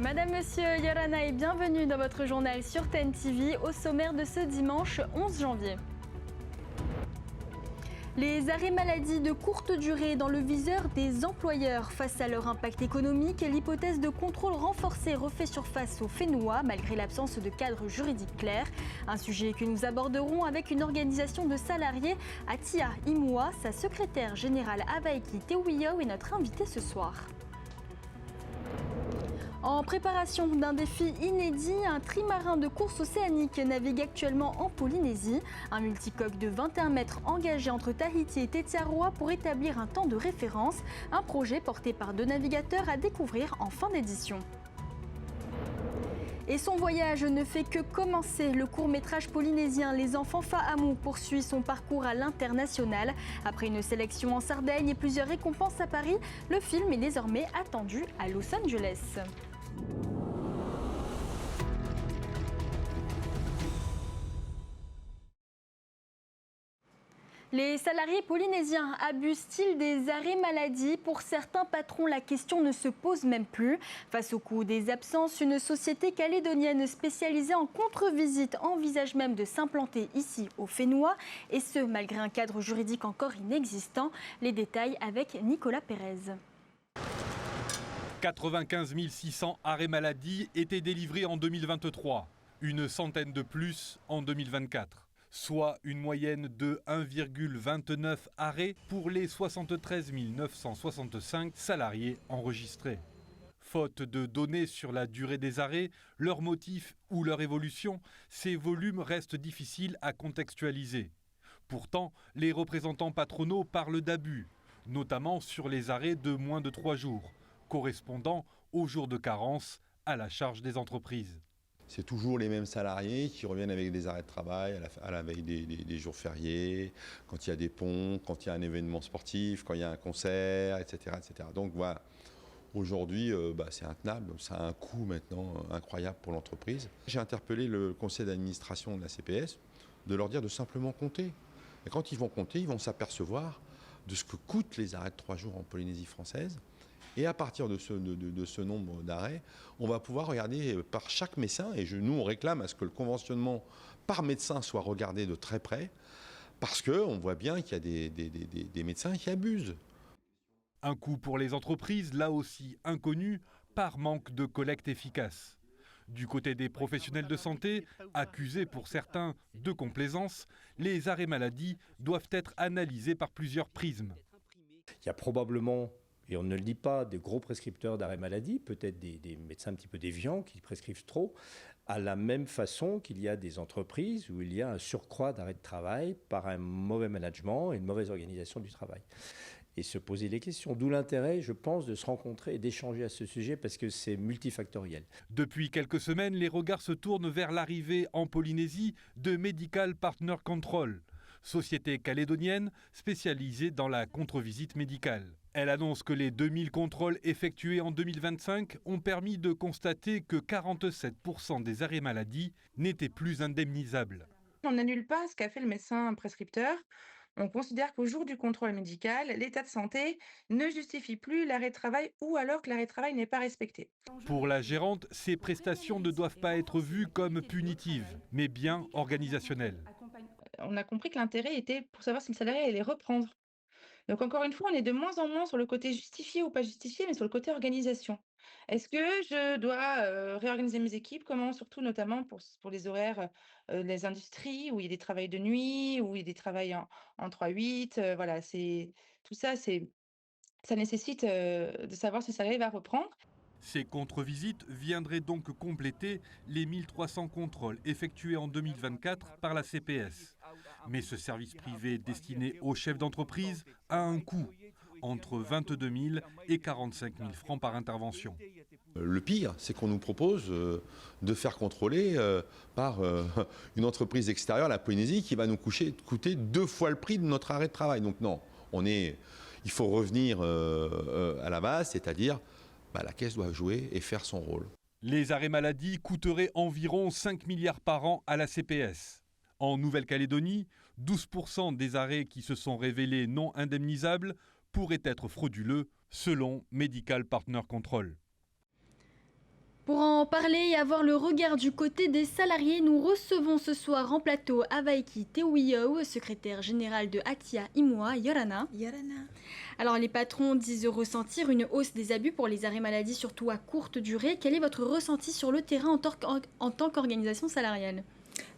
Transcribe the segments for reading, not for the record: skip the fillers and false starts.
Madame, Monsieur, Yorana et bienvenue dans votre journal sur TNTV au sommaire de ce dimanche 11 janvier. Les arrêts maladie de courte durée dans le viseur des employeurs. Face à leur impact économique, l'hypothèse de contrôle renforcé refait surface au Fénois malgré l'absence de cadre juridique clair. Un sujet que nous aborderons avec une organisation de salariés, Atia Imoua, sa secrétaire générale Avaiki Tewiyao est notre invitée ce soir. En préparation d'un défi inédit, un trimarin de course océanique navigue actuellement en Polynésie. Un multicoque de 21 mètres engagé entre Tahiti et Tetiaroa pour établir un temps de référence. Un projet porté par 2 navigateurs à découvrir en fin d'édition. Et son voyage ne fait que commencer. Le court-métrage polynésien Les Enfants Fahamou poursuit son parcours à l'international. Après une sélection en Sardaigne et plusieurs récompenses à Paris, le film est désormais attendu à Los Angeles. Les salariés polynésiens abusent-ils des arrêts maladie? Pour certains patrons, la question ne se pose même plus. Face au coût des absences, une société calédonienne spécialisée en contre-visite envisage même de s'implanter ici au Fénois, et ce malgré un cadre juridique encore inexistant. Les détails avec Nicolas Pérez. 95 600 arrêts maladie étaient délivrés en 2023, une centaine de plus en 2024. Soit une moyenne de 1,29 arrêts pour les 73 965 salariés enregistrés. Faute de données sur la durée des arrêts, leur motif ou leur évolution, ces volumes restent difficiles à contextualiser. Pourtant, les représentants patronaux parlent d'abus, notamment sur les arrêts de moins de 3 jours, correspondant aux jours de carence à la charge des entreprises. C'est toujours les mêmes salariés qui reviennent avec des arrêts de travail à la veille des jours fériés, quand il y a des ponts, quand il y a un événement sportif, quand il y a un concert, etc. etc. Donc voilà, aujourd'hui c'est intenable, ça a un coût maintenant incroyable pour l'entreprise. J'ai interpellé le conseil d'administration de la CPS de leur dire de simplement compter. Et quand ils vont compter, ils vont s'apercevoir de ce que coûtent les arrêts de 3 jours en Polynésie française. Et à partir de ce nombre d'arrêts, on va pouvoir regarder par chaque médecin, et nous on réclame à ce que le conventionnement par médecin soit regardé de très près, parce qu'on voit bien qu'il y a des médecins qui abusent. Un coût pour les entreprises, là aussi inconnu, par manque de collecte efficace. Du côté des professionnels de santé, accusés pour certains de complaisance, les arrêts maladie doivent être analysés par plusieurs prismes. Il y a probablement, et on ne le dit pas, des gros prescripteurs d'arrêt maladie, peut-être des médecins un petit peu déviants qui prescrivent trop, à la même façon qu'il y a des entreprises où il y a un surcroît d'arrêt de travail par un mauvais management et une mauvaise organisation du travail. Et se poser les questions, d'où l'intérêt, je pense, de se rencontrer et d'échanger à ce sujet parce que c'est multifactoriel. Depuis quelques semaines, les regards se tournent vers l'arrivée en Polynésie de Medical Partner Control, société calédonienne spécialisée dans la contre-visite médicale. Elle annonce que les 2000 contrôles effectués en 2025 ont permis de constater que 47% des arrêts maladie n'étaient plus indemnisables. On n'annule pas ce qu'a fait le médecin prescripteur. On considère qu'au jour du contrôle médical, l'état de santé ne justifie plus l'arrêt de travail ou alors que l'arrêt de travail n'est pas respecté. Pour la gérante, ces prestations ne doivent pas être vues comme punitives, mais bien organisationnelles. On a compris que l'intérêt était pour savoir si le salarié allait reprendre. Donc encore une fois, on est de moins en moins sur le côté justifié ou pas justifié, mais sur le côté organisation. Est-ce que je dois réorganiser mes équipes? Comment, surtout notamment pour les horaires, les industries où il y a des travails de nuit, où il y a des travails en 3-8, voilà, tout ça, ça nécessite de savoir si le salarié va reprendre. Ces contre-visites viendraient donc compléter les 1300 contrôles effectués en 2024 par la CPS. Mais ce service privé destiné aux chefs d'entreprise a un coût, entre 22 000 et 45 000 francs par intervention. Le pire, c'est qu'on nous propose de faire contrôler par une entreprise extérieure, la Polynésie, qui va nous coûter 2 fois le prix de notre arrêt de travail. Donc non, il faut revenir à la base, c'est-à-dire la caisse doit jouer et faire son rôle. Les arrêts maladie coûteraient environ 5 milliards par an à la CPS. En Nouvelle-Calédonie, 12% des arrêts qui se sont révélés non indemnisables pourraient être frauduleux, selon Medical Partner Control. Pour en parler et avoir le regard du côté des salariés, nous recevons ce soir en plateau Avaiki Teuiyo, secrétaire général de Actia Imua, Yorana. Alors les patrons disent ressentir une hausse des abus pour les arrêts maladie, surtout à courte durée. Quel est votre ressenti sur le terrain en tant qu'organisation salariale ?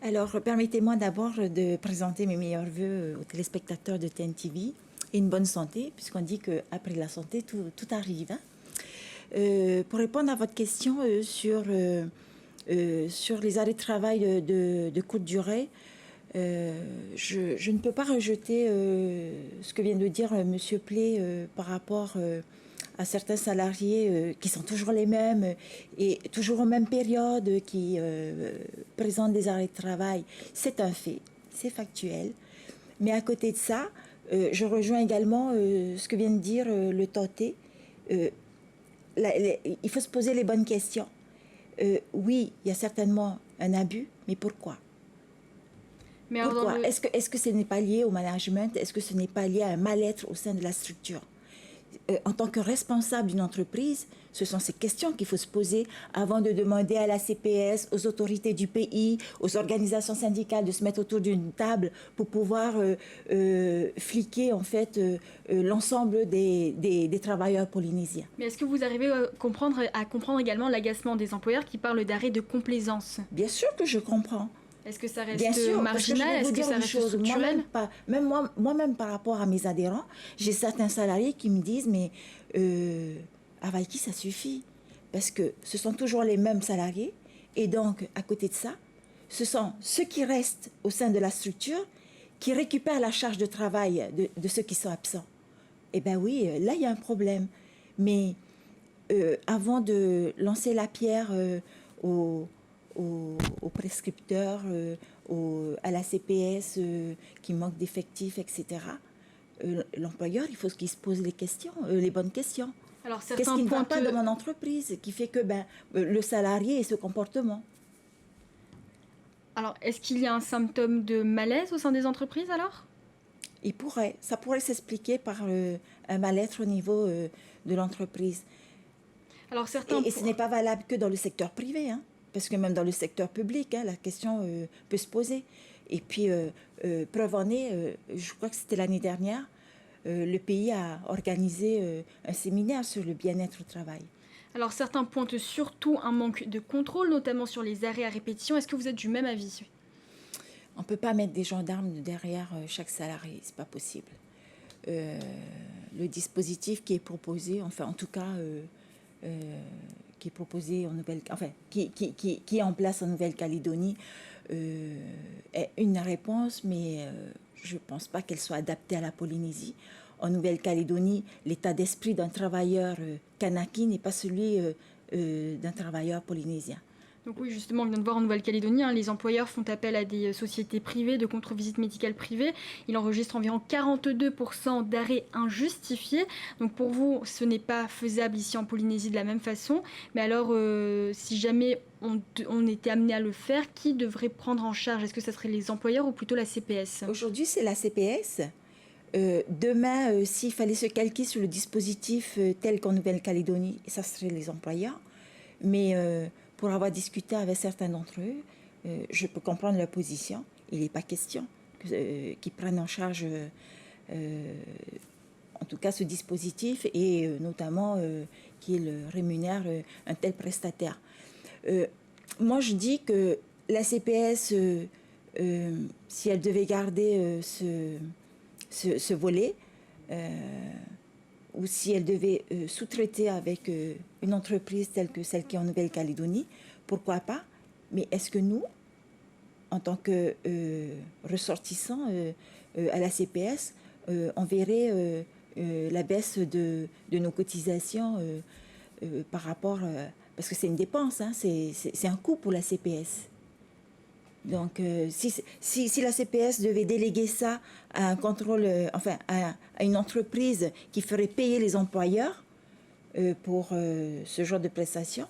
Alors, permettez-moi d'abord de présenter mes meilleurs vœux aux téléspectateurs de TNTV et une bonne santé, puisqu'on dit qu'après la santé, tout arrive. Pour répondre à votre question sur les arrêts de travail de courte durée, je ne peux pas rejeter ce que vient de dire M. Play par rapport à certains salariés qui sont toujours les mêmes et toujours aux mêmes périodes qui présentent des arrêts de travail. C'est un fait, c'est factuel. Mais à côté de ça, je rejoins également ce que vient de dire le Toté. Il faut se poser les bonnes questions. Oui, il y a certainement un abus, mais pourquoi ? Pourquoi ? Est-ce que ce n'est pas lié au management ? Est-ce que ce n'est pas lié à un mal-être au sein de la structure ? En tant que responsable d'une entreprise, ce sont ces questions qu'il faut se poser avant de demander à la CPS, aux autorités du pays, aux organisations syndicales de se mettre autour d'une table pour pouvoir fliquer en fait l'ensemble des travailleurs polynésiens. Mais est-ce que vous arrivez à comprendre également l'agacement des employeurs qui parlent d'arrêt de complaisance ? Bien sûr que je comprends. Est-ce que ça reste Bien sûr, marginal ? Est-ce que ça reste structurel ? Moi-même, par rapport à mes adhérents, j'ai certains salariés qui me disent « mais Avaiki, ça suffit ». Parce que ce sont toujours les mêmes salariés. Et donc, à côté de ça, ce sont ceux qui restent au sein de la structure qui récupèrent la charge de travail de ceux qui sont absents. Eh bien oui, là, il y a un problème. Mais avant de lancer la pierre aux prescripteurs, à la CPS qui manque d'effectifs, etc. L'employeur, il faut qu'il se pose les bonnes questions. Alors, qu'est-ce qui ne va pas dans mon entreprise qui fait que le salarié ait ce comportement ? Alors, est-ce qu'il y a un symptôme de malaise au sein des entreprises alors ? Ça pourrait s'expliquer par un mal-être au niveau de l'entreprise. Alors, et ce n'est pas valable que dans le secteur privé, hein. Parce que même dans le secteur public, la question peut se poser. Et puis, preuve en est, je crois que c'était l'année dernière, le pays a organisé un séminaire sur le bien-être au travail. Alors, certains pointent surtout un manque de contrôle, notamment sur les arrêts à répétition. Est-ce que vous êtes du même avis ? On ne peut pas mettre des gendarmes derrière chaque salarié, ce n'est pas possible. Le dispositif qui est proposé, enfin en tout cas... qui est proposé qui est en place en Nouvelle-Calédonie est une réponse, mais je ne pense pas qu'elle soit adaptée à la Polynésie. En Nouvelle-Calédonie, l'état d'esprit d'un travailleur kanaki n'est pas celui d'un travailleur polynésien. Donc oui, justement, on vient de voir en Nouvelle-Calédonie, les employeurs font appel à des sociétés privées de contre-visite médicale privée. Il enregistre environ 42% d'arrêts injustifiés. Donc pour vous, ce n'est pas faisable ici en Polynésie de la même façon. Mais alors, si jamais on était amené à le faire, qui devrait prendre en charge ? Est-ce que ça serait les employeurs ou plutôt la CPS ? Aujourd'hui, c'est la CPS. Demain, s'il fallait se calquer sur le dispositif tel qu'en Nouvelle-Calédonie, ça serait les employeurs. Mais... pour avoir discuté avec certains d'entre eux, je peux comprendre leur position. Il n'est pas question qu'ils prennent en charge, en tout cas, ce dispositif et notamment qu'ils rémunèrent un tel prestataire. Moi, je dis que la CPS, si elle devait garder ce volet, ou si elle devait sous-traiter avec une entreprise telle que celle qui est en Nouvelle-Calédonie, pourquoi pas ? Mais est-ce que nous, en tant que ressortissants à la CPS, on verrait la baisse de nos cotisations par rapport... parce que c'est une dépense, hein, c'est un coût pour la CPS. Donc, si la CPS devait déléguer ça à un contrôle, à une entreprise qui ferait payer les employeurs pour ce genre de prestations,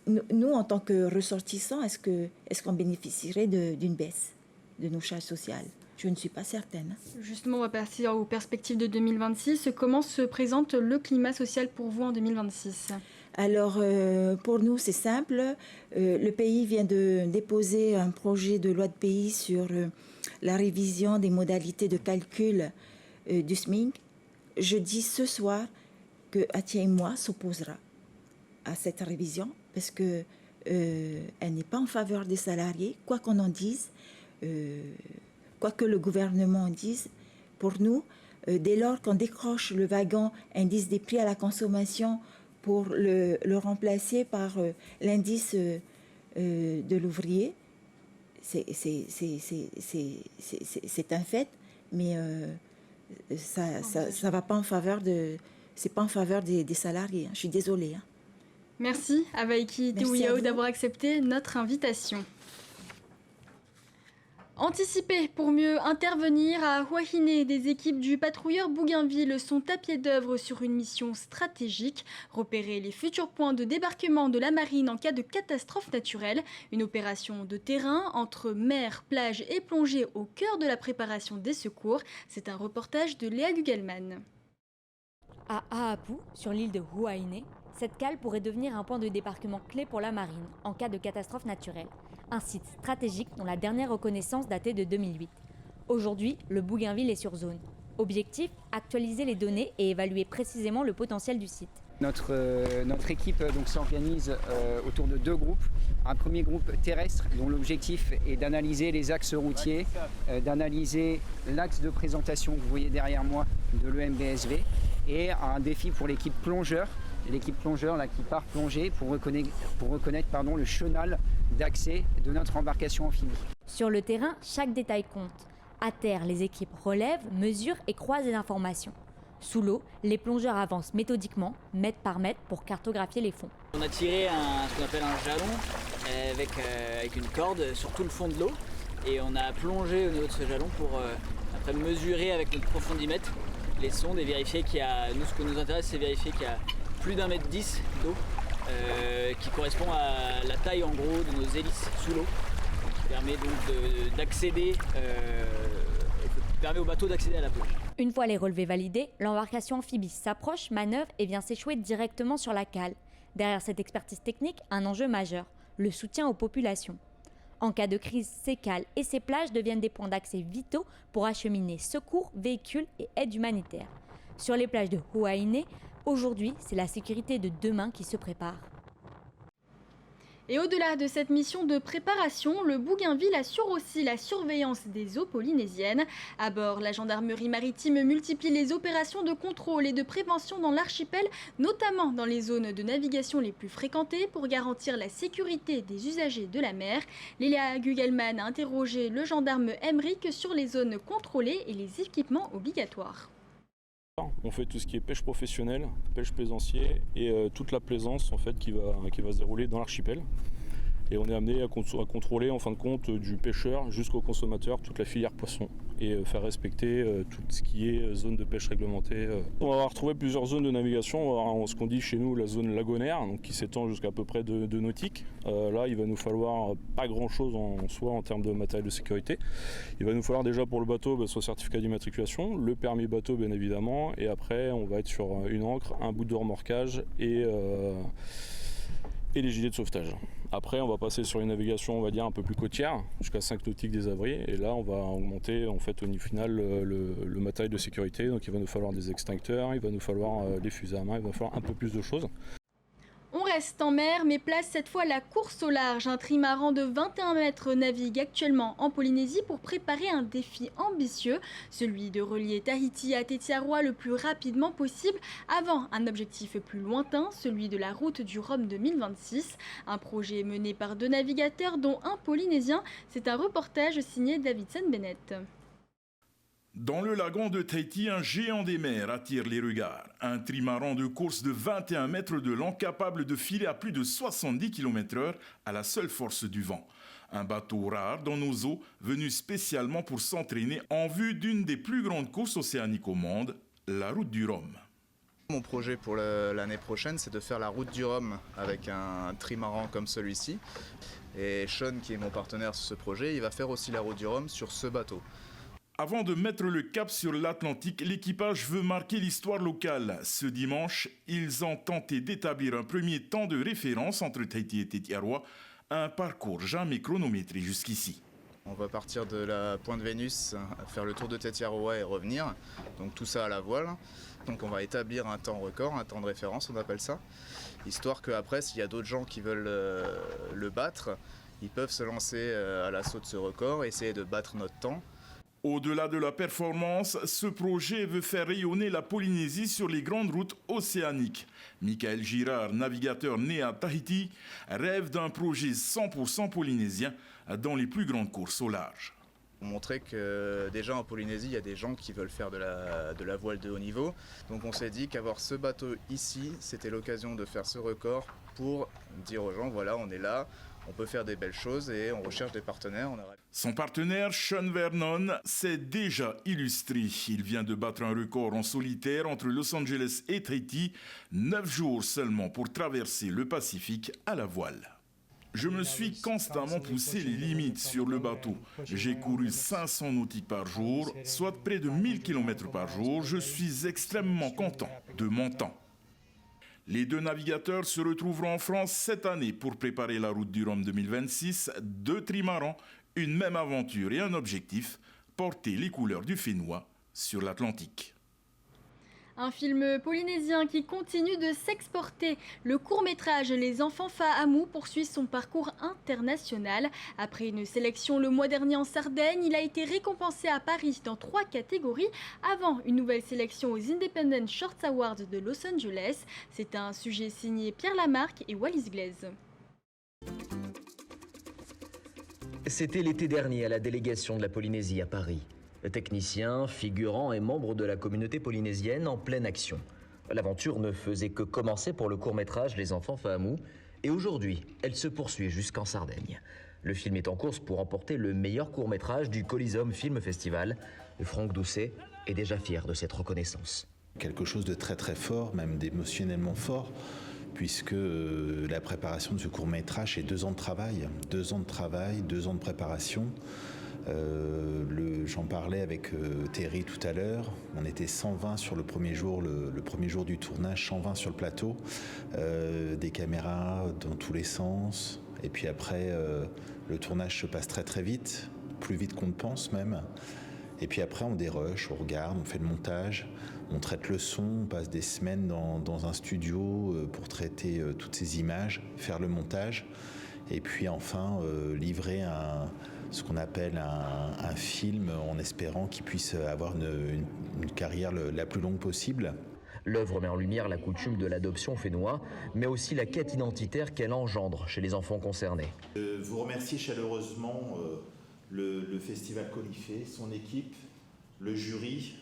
nous, en tant que ressortissants, est-ce qu'on bénéficierait d'une baisse de nos charges sociales ? Je ne suis pas certaine. Justement, on va passer aux perspectives de 2026. Comment se présente le climat social pour vous en 2026 ? Alors, pour nous, c'est simple. Le pays vient de déposer un projet de loi de pays sur la révision des modalités de calcul du SMIC. Je dis ce soir que Atia et moi s'opposera à cette révision parce que elle n'est pas en faveur des salariés, quoi qu'on en dise, quoi que le gouvernement en dise. Pour nous, dès lors qu'on décroche le wagon indice des prix à la consommation pour le remplacer par l'indice de l'ouvrier, c'est un fait, mais ça va pas en faveur c'est pas en faveur des salariés. Je suis désolée. Merci Avaiki Tewiyao d'avoir accepté notre invitation. Anticiper pour mieux intervenir à Huahine, des équipes du patrouilleur Bougainville sont à pied d'œuvre sur une mission stratégique, repérer les futurs points de débarquement de la marine en cas de catastrophe naturelle, une opération de terrain entre mer, plage et plongée au cœur de la préparation des secours. C'est un reportage de Léa Gugelman. À Ahapu, sur l'île de Huahine, cette cale pourrait devenir un point de débarquement clé pour la marine en cas de catastrophe naturelle. Un site stratégique dont la dernière reconnaissance datait de 2008. Aujourd'hui, le Bougainville est sur zone. Objectif, actualiser les données et évaluer précisément le potentiel du site. Notre équipe s'organise autour de 2 groupes. Un premier groupe terrestre dont l'objectif est d'analyser les axes routiers, d'analyser l'axe de présentation que vous voyez derrière moi de l'EMBSV, et un défi pour l'équipe plongeur. L'équipe plongeur là, qui part plonger pour reconnaître le chenal d'accès de notre embarcation amphibie. Sur le terrain, chaque détail compte. À terre, les équipes relèvent, mesurent et croisent les informations. Sous l'eau, les plongeurs avancent méthodiquement, mètre par mètre, pour cartographier les fonds. On a tiré ce qu'on appelle un jalon avec une corde sur tout le fond de l'eau, et on a plongé au niveau de ce jalon pour après mesurer avec notre profondimètre les sondes et vérifier qu'il y a... Nous, ce que nous intéresse, c'est vérifier qu'il y a plus d'1,10 m d'eau qui correspond à la taille en gros de nos hélices sous l'eau, qui permet donc d'accéder, permet au bateau d'accéder à la plage. Une fois les relevés validés, l'embarcation amphibie s'approche, manœuvre et vient s'échouer directement sur la cale. Derrière cette expertise technique, un enjeu majeur, le soutien aux populations. En cas de crise, ces cales et ces plages deviennent des points d'accès vitaux pour acheminer secours, véhicules et aide humanitaire. Sur les plages de Huahine, aujourd'hui, c'est la sécurité de demain qui se prépare. Et au-delà de cette mission de préparation, le Bougainville assure aussi la surveillance des eaux polynésiennes. À bord, la gendarmerie maritime multiplie les opérations de contrôle et de prévention dans l'archipel, notamment dans les zones de navigation les plus fréquentées pour garantir la sécurité des usagers de la mer. Léa Gugelman a interrogé le gendarme Emric sur les zones contrôlées et les équipements obligatoires. On fait tout ce qui est pêche professionnelle, pêche plaisancier et toute la plaisance en fait qui va se dérouler dans l'archipel. Et on est amené à contrôler en fin de compte du pêcheur jusqu'au consommateur toute la filière poisson et faire respecter tout ce qui est zone de pêche réglementée. On va retrouver plusieurs zones de navigation. On va avoir ce qu'on dit chez nous la zone lagonaire, donc qui s'étend jusqu'à peu près de nautiques. Là, il va nous falloir pas grand-chose en soi en termes de matériel de sécurité. Il va nous falloir déjà pour le bateau son certificat d'immatriculation, le permis bateau bien évidemment, et après on va être sur une ancre, un bout de remorquage et les gilets de sauvetage. Après, on va passer sur une navigation, on va dire, un peu plus côtière, jusqu'à 5 nautiques des abris. Et là, on va augmenter, en fait, au niveau final, le matériel de sécurité. Donc, il va nous falloir des extincteurs, il va nous falloir des fusées à main, il va falloir un peu plus de choses. On reste en mer, mais place cette fois la course au large. Un trimaran de 21 mètres navigue actuellement en Polynésie pour préparer un défi ambitieux, celui de relier Tahiti à Tetiaroa le plus rapidement possible, avant un objectif plus lointain, celui de la route du Rhum 2026. Un projet mené par 2 navigateurs, dont un Polynésien. C'est un reportage signé Davidson Bennett. Dans le lagon de Tahiti, un géant des mers attire les regards. Un trimaran de course de 21 mètres de long capable de filer à plus de 70 km/h à la seule force du vent. Un bateau rare dans nos eaux, venu spécialement pour s'entraîner en vue d'une des plus grandes courses océaniques au monde, la route du Rhum. Mon projet pour l'année prochaine, c'est de faire la route du Rhum avec un trimaran comme celui-ci. Et Sean, qui est mon partenaire sur ce projet, il va faire aussi la route du Rhum sur ce bateau. Avant de mettre le cap sur l'Atlantique, l'équipage veut marquer l'histoire locale. Ce dimanche, ils ont tenté d'établir un premier temps de référence entre Tahiti et Tetiaroa, un parcours jamais chronométré jusqu'ici. On va partir de la pointe Vénus, faire le tour de Tetiaroa et revenir. Donc tout ça à la voile. Donc on va établir un temps record, un temps de référence, on appelle ça. Histoire qu'après, s'il y a d'autres gens qui veulent le battre, ils peuvent se lancer à l'assaut de ce record et essayer de battre notre temps. Au-delà de la performance, ce projet veut faire rayonner la Polynésie sur les grandes routes océaniques. Michael Girard, navigateur né à Tahiti, rêve d'un projet 100% polynésien dans les plus grandes courses au large. Pour montrer que déjà en Polynésie, il y a des gens qui veulent faire de la voile de haut niveau. Donc on s'est dit qu'avoir ce bateau ici, c'était l'occasion de faire ce record pour dire aux gens, voilà, on est là, on peut faire des belles choses et on recherche des partenaires. Son partenaire, Sean Vernon, s'est déjà illustré. Il vient de battre un record en solitaire entre Los Angeles et Tahiti, 9 jours seulement pour traverser le Pacifique à la voile. Je me suis constamment poussé les limites sur le bateau. J'ai couru 500 nautiques par jour, soit près de 1000 km par jour. Je suis extrêmement content de mon temps. Les deux navigateurs se retrouveront en France cette année pour préparer la route du Rhum 2026. 2 trimarans, une même aventure et un objectif, porter les couleurs du Fénois sur l'Atlantique. Un film polynésien qui continue de s'exporter. Le court-métrage Les Enfants Fahamou poursuit son parcours international. Après une sélection le mois dernier en Sardaigne, il a été récompensé à Paris dans 3 catégories avant une nouvelle sélection aux Independent Shorts Awards de Los Angeles. C'est un sujet signé Pierre Lamarque et Wallis Glaise. C'était l'été dernier à la délégation de la Polynésie à Paris. Techniciens, figurants et membres de la communauté polynésienne en pleine action. L'aventure ne faisait que commencer pour le court-métrage Les Enfants Fahamou et aujourd'hui, elle se poursuit jusqu'en Sardaigne. Le film est en course pour remporter le meilleur court-métrage du Coliseum Film Festival. Franck Doucet est déjà fier de cette reconnaissance. Quelque chose de très très fort, même d'émotionnellement fort, puisque la préparation de ce court-métrage est 2 ans de travail. 2 ans de travail, 2 ans de préparation. J'en parlais avec Terry tout à l'heure. On était 120 sur le premier jour, le premier jour du tournage, 120 sur le plateau, des caméras dans tous les sens. Et puis après, le tournage se passe très très vite, plus vite qu'on ne pense même. Et puis après, on dérush, on regarde, on fait le montage, on traite le son, on passe des semaines dans un studio pour traiter toutes ces images, faire le montage. Et puis enfin, livrer ce qu'on appelle un film en espérant qu'il puisse avoir une carrière la plus longue possible. L'œuvre met en lumière la coutume de l'adoption fénois, mais aussi la quête identitaire qu'elle engendre chez les enfants concernés. Je vous remercie chaleureusement le Festival Colifé, son équipe, le jury,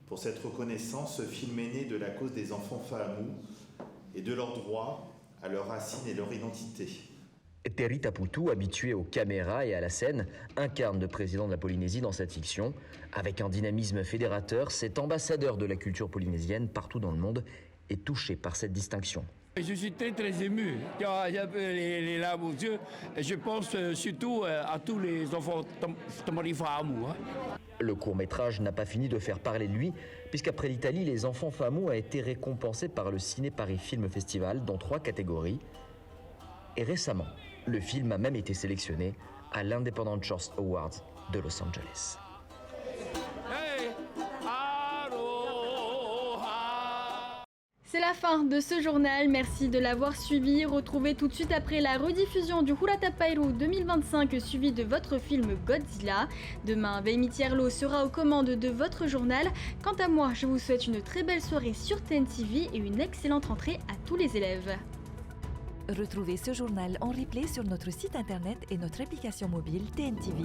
pour cette reconnaissance. Ce film est né de la cause des enfants Fahamou et de leur droit à leurs racines et leur identité. Terry Taputu, habitué aux caméras et à la scène, incarne le président de la Polynésie dans cette fiction. Avec un dynamisme fédérateur, cet ambassadeur de la culture polynésienne partout dans le monde est touché par cette distinction. Je suis très très ému, j'ai un peu les larmes aux yeux. Je pense surtout à tous les enfants Tamari Fahamou. Le court-métrage n'a pas fini de faire parler de lui, puisqu'après l'Italie, Les Enfants Fahamou a été récompensé par le Ciné Paris Film Festival dans 3 catégories. Et récemment, le film a même été sélectionné à l'Independent Shorts Awards de Los Angeles. C'est la fin de ce journal, merci de l'avoir suivi. Retrouvez tout de suite après la rediffusion du Huratapairu 2025 suivi de votre film Godzilla. Demain, Vémi Thierlo sera aux commandes de votre journal. Quant à moi, je vous souhaite une très belle soirée sur TNTV et une excellente rentrée à tous les élèves. Retrouvez ce journal en replay sur notre site internet et notre application mobile TNTV.